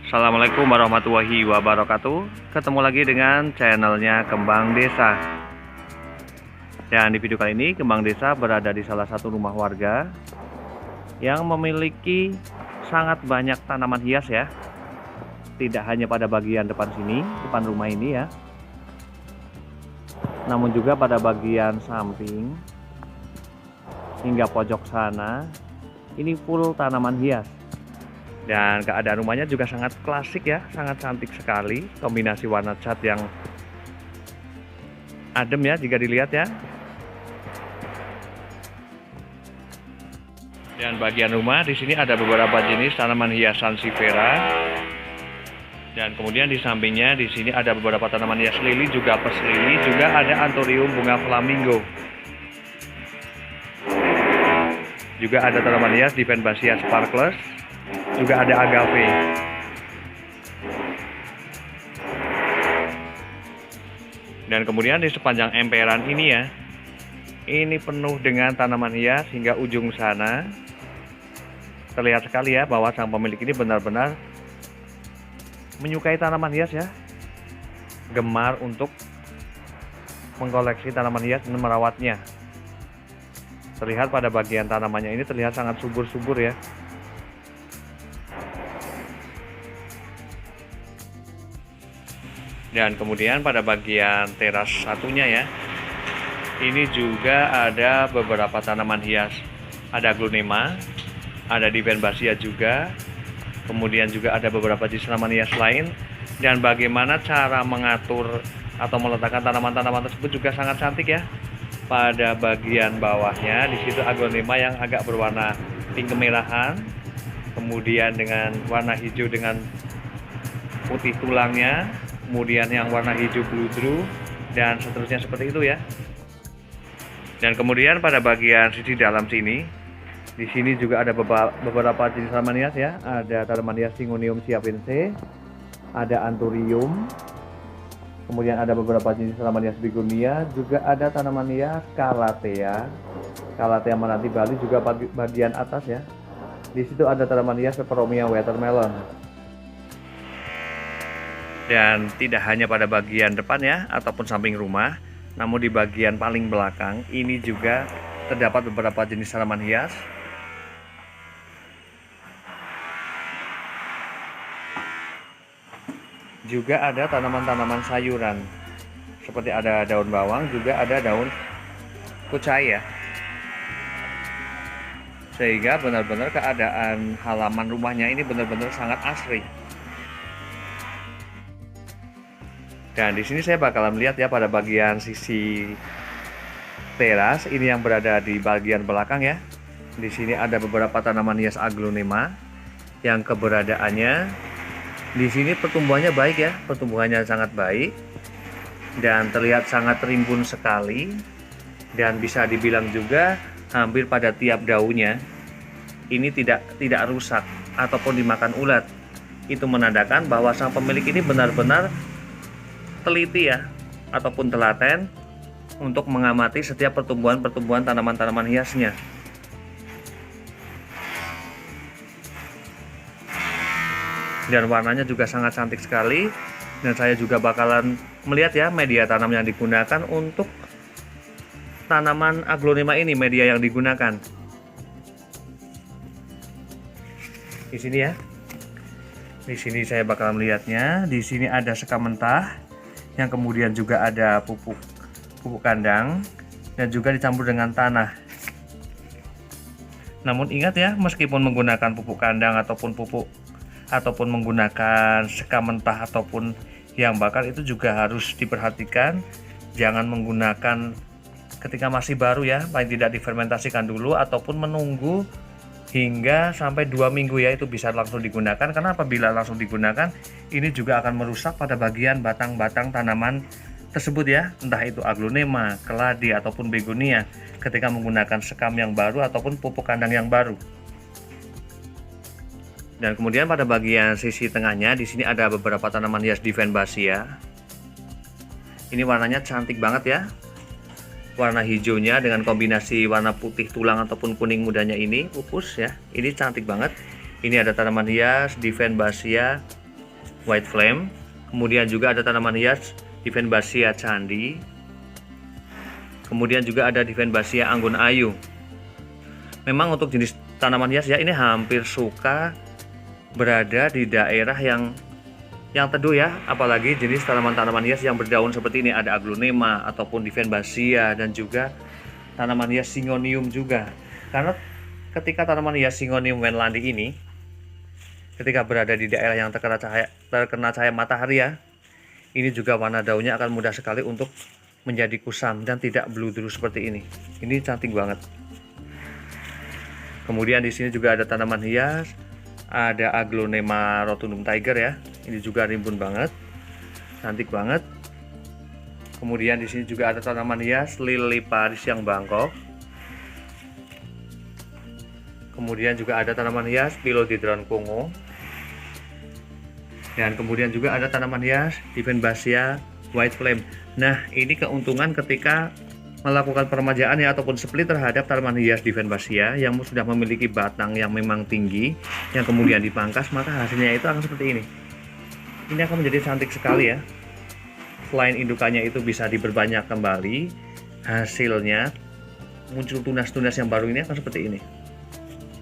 Assalamualaikum warahmatullahi wabarakatuh. Ketemu lagi dengan channelnya Kembang Desa. Dan di video kali ini Kembang Desa berada di salah satu rumah warga yang memiliki sangat banyak tanaman hias ya. Tidak hanya pada bagian depan sini, depan rumah ini ya, namun juga pada bagian samping hingga pojok sana. Ini full tanaman hias. Dan keadaan rumahnya juga sangat klasik ya, sangat cantik sekali. Kombinasi warna cat yang adem ya jika dilihat ya. Dan bagian rumah di sini ada beberapa jenis tanaman hias sansevieria. Dan kemudian di sampingnya di sini ada beberapa tanaman hias lili, juga pes lili, juga ada anthurium bunga flamingo. Juga ada tanaman hias Divenbasia sparkles. Juga ada agave. Dan kemudian di sepanjang emperan ini ya, ini penuh dengan tanaman hias hingga ujung sana. Terlihat sekali ya bahwa sang pemilik ini benar-benar menyukai tanaman hias ya, gemar untuk mengkoleksi tanaman hias dan merawatnya. Terlihat pada bagian tanamannya ini terlihat sangat subur-subur ya. Dan kemudian pada bagian teras satunya ya, ini juga ada beberapa tanaman hias. Ada aglonema, ada Divenbasia juga, kemudian juga ada beberapa jenis tanaman hias lain. Dan bagaimana cara mengatur atau meletakkan tanaman-tanaman tersebut juga sangat cantik ya. Pada bagian bawahnya di situ aglonema yang agak berwarna pink kemerahan, kemudian dengan warna hijau dengan putih tulangnya, kemudian yang warna hijau bludru, dan seterusnya seperti itu ya. Dan kemudian pada bagian sisi dalam sini, di sini juga ada beberapa jenis tanaman hias ya. Ada tanaman hias Syngonium siapense, ada anthurium, kemudian ada beberapa jenis tanaman hias begonia, juga ada tanaman hias calathea. Calathea Menanti Bali juga bagian atas ya. Di situ ada tanaman hias Peperomia watermelon. Dan tidak hanya pada bagian depan ya, ataupun samping rumah, namun di bagian paling belakang ini juga terdapat beberapa jenis tanaman hias. Juga ada tanaman-tanaman sayuran, seperti ada daun bawang, juga ada daun kucai ya. Sehingga benar-benar keadaan halaman rumahnya ini benar-benar sangat asri. Dan di sini saya bakalan melihat ya pada bagian sisi teras ini yang berada di bagian belakang ya. Di sini ada beberapa tanaman hias aglonema yang keberadaannya di sini pertumbuhannya baik ya, pertumbuhannya sangat baik dan terlihat sangat rimbun sekali, dan bisa dibilang juga hampir pada tiap daunnya ini tidak rusak ataupun dimakan ulat. Itu menandakan bahwa sang pemilik ini benar-benar teliti ya, ataupun telaten untuk mengamati setiap pertumbuhan tanaman-tanaman hiasnya. Dan warnanya juga sangat cantik sekali. Dan saya juga bakalan melihat ya media tanam yang digunakan untuk tanaman aglonema ini, media yang digunakan. Di sini ya. Di sini saya bakal melihatnya. Di sini ada sekam mentah, yang kemudian juga ada pupuk kandang, dan juga dicampur dengan tanah. Namun ingat ya, meskipun menggunakan pupuk kandang ataupun menggunakan sekam mentah ataupun yang bakar, itu juga harus diperhatikan. Jangan menggunakan ketika masih baru ya, paling tidak difermentasikan dulu ataupun menunggu hingga sampai 2 minggu ya, itu bisa langsung digunakan. Karena apabila langsung digunakan, ini juga akan merusak pada bagian batang-batang tanaman tersebut ya, entah itu aglonema, keladi ataupun begonia, ketika menggunakan sekam yang baru ataupun pupuk kandang yang baru. Dan kemudian pada bagian sisi tengahnya di sini ada beberapa tanaman hias Divenbasia. Ini warnanya cantik banget ya. Warna hijaunya dengan kombinasi warna putih tulang ataupun kuning mudanya ini pupus ya. Ini cantik banget. Ini ada tanaman hias Divenbasia white flame. Kemudian juga ada tanaman hias Divenbasia candi. Kemudian juga ada Divenbasia anggun ayu. Memang untuk jenis tanaman hias ya, ini hampir suka berada di daerah yang teduh ya, apalagi jenis tanaman-tanaman hias yang berdaun seperti ini. Ada aglonema ataupun Divenbasia dan juga tanaman hias Syngonium juga. Karena ketika tanaman hias Syngonium wendlandi ini ketika berada di daerah yang terkena cahaya matahari ya, ini juga warna daunnya akan mudah sekali untuk menjadi kusam dan tidak bludru seperti ini. Ini cantik banget. Kemudian di sini juga ada tanaman hias, ada aglonema rotundum tiger ya. Ini juga rimbun banget, cantik banget. Kemudian di sini juga ada tanaman hias lili Paris yang bangkok. Kemudian juga ada tanaman hias Philodendron Congo. Dan kemudian juga ada tanaman hias Divenbasia white flame. Nah, ini keuntungan ketika melakukan peremajaan ya ataupun split terhadap tanaman hias Divenbasia yang sudah memiliki batang yang memang tinggi, yang kemudian dipangkas, maka hasilnya itu akan seperti ini. Ini akan menjadi cantik sekali ya. Selain indukannya itu bisa diperbanyak kembali, hasilnya muncul tunas-tunas yang baru ini akan seperti ini.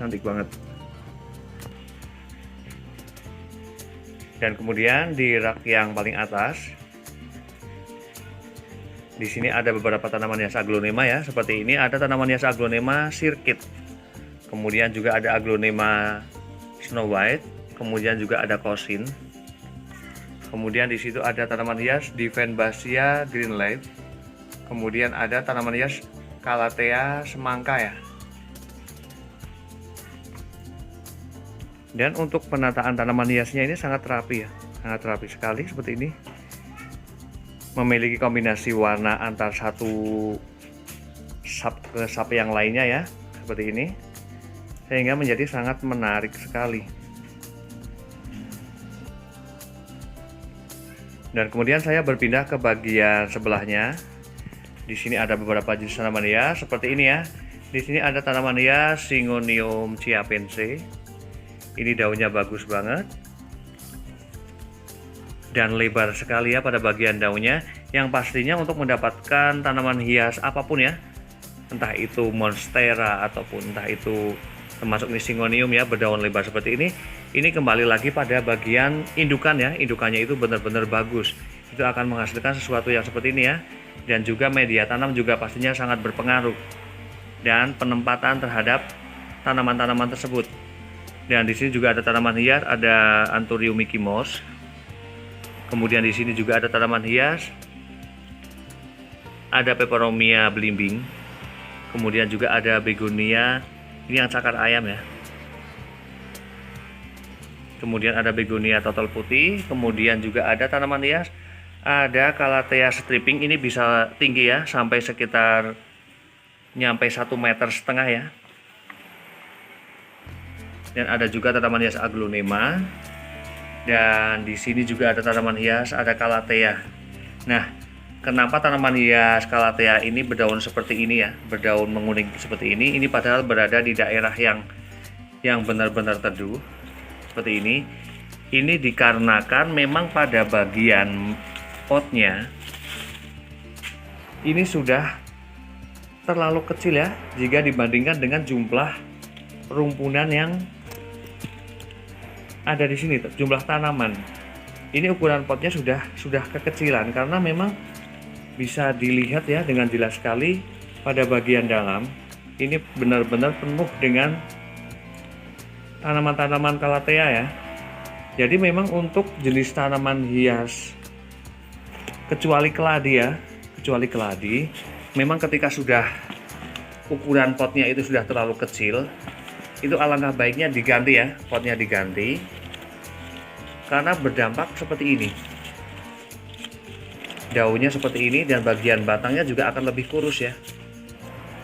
Cantik banget. Dan kemudian di rak yang paling atas, di sini ada beberapa tanaman hias aglonema ya, seperti ini. Ada tanaman hias aglonema circuit, kemudian juga ada aglonema snow white, kemudian juga ada kosin. Kemudian di situ ada tanaman hias Divenbasia green leaf, kemudian ada tanaman hias Calathea semangka ya. Dan untuk penataan tanaman hiasnya ini sangat rapi ya, sangat rapi sekali seperti ini. Memiliki kombinasi warna antar satu sap ke sap yang lainnya ya, seperti ini, sehingga menjadi sangat menarik sekali. Dan kemudian saya berpindah ke bagian sebelahnya. Di sini ada beberapa jenis tanaman hias seperti ini ya. Di sini ada tanaman hias Syngonium chiapense. Ini daunnya bagus banget dan lebar sekali ya pada bagian daunnya, yang pastinya untuk mendapatkan tanaman hias apapun ya, entah itu monstera ataupun entah itu termasuk ini Syngonium ya, berdaun lebar seperti ini kembali lagi pada bagian indukan ya. Indukannya itu benar-benar bagus, itu akan menghasilkan sesuatu yang seperti ini ya. Dan juga media tanam juga pastinya sangat berpengaruh, dan penempatan terhadap tanaman-tanaman tersebut. Dan di sini juga ada tanaman hias, ada Anthurium Mickey Mouse. Kemudian di sini juga ada tanaman hias, ada Peperomia belimbing. Kemudian juga ada Begonia, ini yang cakar ayam ya. Kemudian ada Begonia total putih. Kemudian juga ada tanaman hias, ada Calathea stripping. Ini bisa tinggi ya, sampai sekitar nyampe 1,5 meter ya. Dan ada juga tanaman hias aglonema. Dan di sini juga ada tanaman hias, ada Calathea. Nah, kenapa tanaman hias Calathea ini berdaun seperti ini ya, berdaun menguning seperti ini? Ini padahal berada di daerah yang benar-benar teduh seperti ini. Ini dikarenakan memang pada bagian potnya ini sudah terlalu kecil ya, jika dibandingkan dengan jumlah rumpunan yang ada di sini, jumlah tanaman. Ini ukuran potnya sudah kekecilan, karena memang bisa dilihat ya dengan jelas sekali pada bagian dalam ini benar-benar penuh dengan tanaman-tanaman Calathea ya. Jadi memang untuk jenis tanaman hias kecuali keladi, memang ketika sudah ukuran potnya itu sudah terlalu kecil, itu alangkah baiknya diganti ya, potnya diganti. Karena berdampak seperti ini, daunnya seperti ini dan bagian batangnya juga akan lebih kurus ya,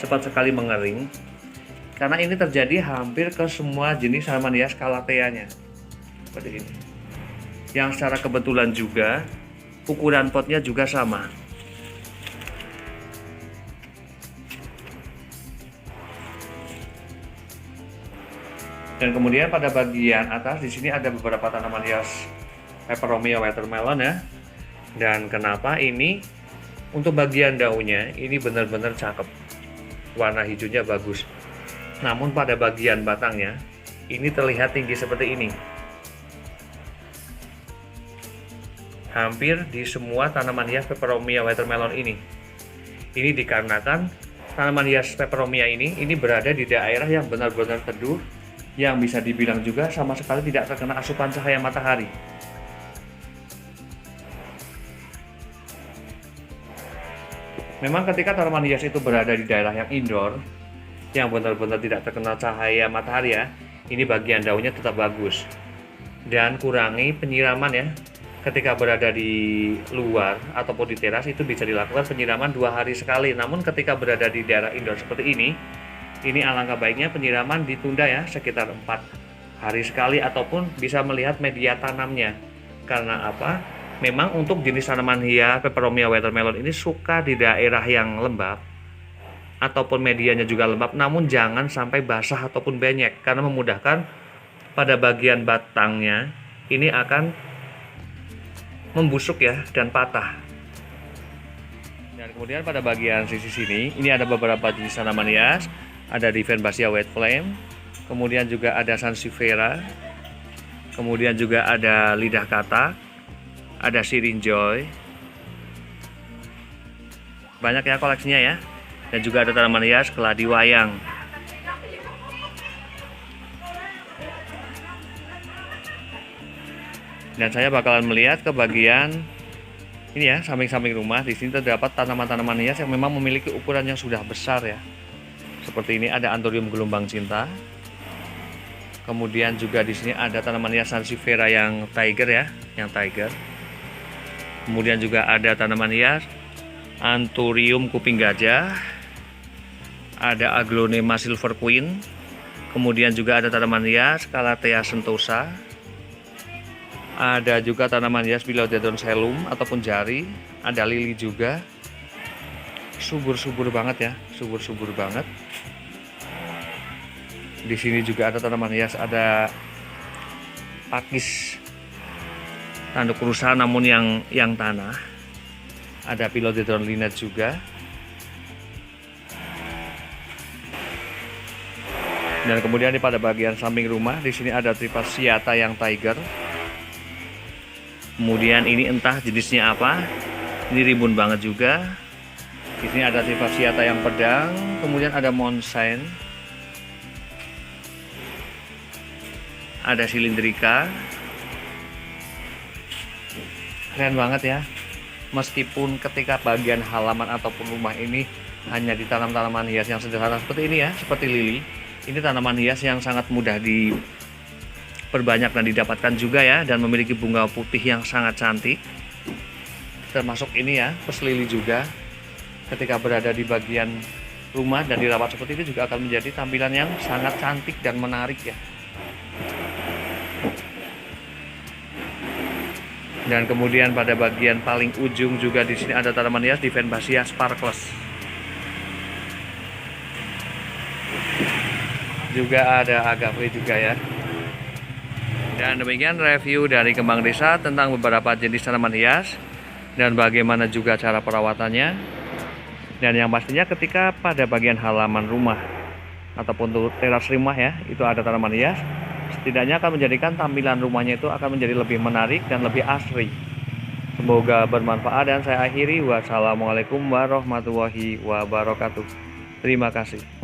cepat sekali mengering. Karena ini terjadi hampir ke semua jenis tanaman hias Calathea-nya seperti ini, yang secara kebetulan juga ukuran potnya juga sama. Dan kemudian pada bagian atas di sini ada beberapa tanaman hias peperomia watermelon ya. Dan kenapa ini untuk bagian daunnya ini benar-benar cakep, warna hijaunya bagus. Namun pada bagian batangnya ini terlihat tinggi seperti ini. Hampir di semua tanaman hias peperomia watermelon ini. Ini dikarenakan tanaman hias peperomia ini berada di daerah yang benar-benar teduh, yang bisa dibilang juga sama sekali tidak terkena asupan cahaya matahari. Memang ketika tanaman hias itu berada di daerah yang indoor, yang benar-benar tidak terkena cahaya matahari ya, ini bagian daunnya tetap bagus. Dan kurangi penyiraman ya. Ketika berada di luar ataupun di teras itu bisa dilakukan penyiraman 2 hari sekali. Namun ketika berada di daerah indoor seperti ini alangkah baiknya penyiraman ditunda ya, sekitar 4 hari sekali, ataupun bisa melihat media tanamnya. Karena apa? Memang untuk jenis tanaman hias peperomia watermelon ini suka di daerah yang lembab ataupun medianya juga lembab, namun jangan sampai basah ataupun benyek, karena memudahkan pada bagian batangnya ini akan membusuk ya dan patah. Dan kemudian pada bagian sisi sini ini ada beberapa jenis tanaman hias, ada Divenbasia white flame, kemudian juga ada Sansevieria, kemudian juga ada lidah katak, ada Syrinjoy. Banyak ya koleksinya ya. Dan juga ada tanaman hias keladi wayang. Dan saya bakalan melihat ke bagian ini ya, samping-samping rumah. Di sini terdapat tanaman-tanaman hias yang memang memiliki ukuran yang sudah besar ya. Seperti ini ada Anthurium gelombang cinta. Kemudian juga di sini ada tanaman hias Sansevieria yang tiger ya, yang tiger. Kemudian juga ada tanaman hias Anthurium kuping gajah, ada Aglonema silver queen, kemudian juga ada tanaman hias Calathea sentosa, ada juga tanaman hias Philodendron Selum ataupun jari, ada lili juga. Subur-subur banget ya, subur-subur banget. Di sini juga ada tanaman hias, ada pakis tanduk rusa namun yang tanah, ada Philodendron linet juga. Dan kemudian pada bagian samping rumah di sini ada Trifasciata yang tiger. Kemudian ini entah jenisnya apa, ini rimbun banget juga. Di sini ada Trifasciata yang pedang, kemudian ada Monsain, ada Cylindrica. Keren banget ya. Meskipun ketika bagian halaman ataupun rumah ini hanya ditanam tanaman hias yang sederhana seperti ini ya, seperti lili, ini tanaman hias yang sangat mudah diperbanyak dan didapatkan juga ya, dan memiliki bunga putih yang sangat cantik. Termasuk ini ya, pes lili juga. Ketika berada di bagian rumah dan dirawat seperti ini juga akan menjadi tampilan yang sangat cantik dan menarik ya. Dan kemudian pada bagian paling ujung juga di sini ada tanaman hias Divenbasia sparkles. Juga ada agave juga ya. Dan demikian review dari Kembang Desa tentang beberapa jenis tanaman hias dan bagaimana juga cara perawatannya. Dan yang pastinya ketika pada bagian halaman rumah ataupun teras rumah ya, itu ada tanaman hias, setidaknya akan menjadikan tampilan rumahnya itu akan menjadi lebih menarik dan lebih asri. Semoga bermanfaat dan saya akhiri. Wassalamualaikum warahmatullahi wabarakatuh. Terima kasih.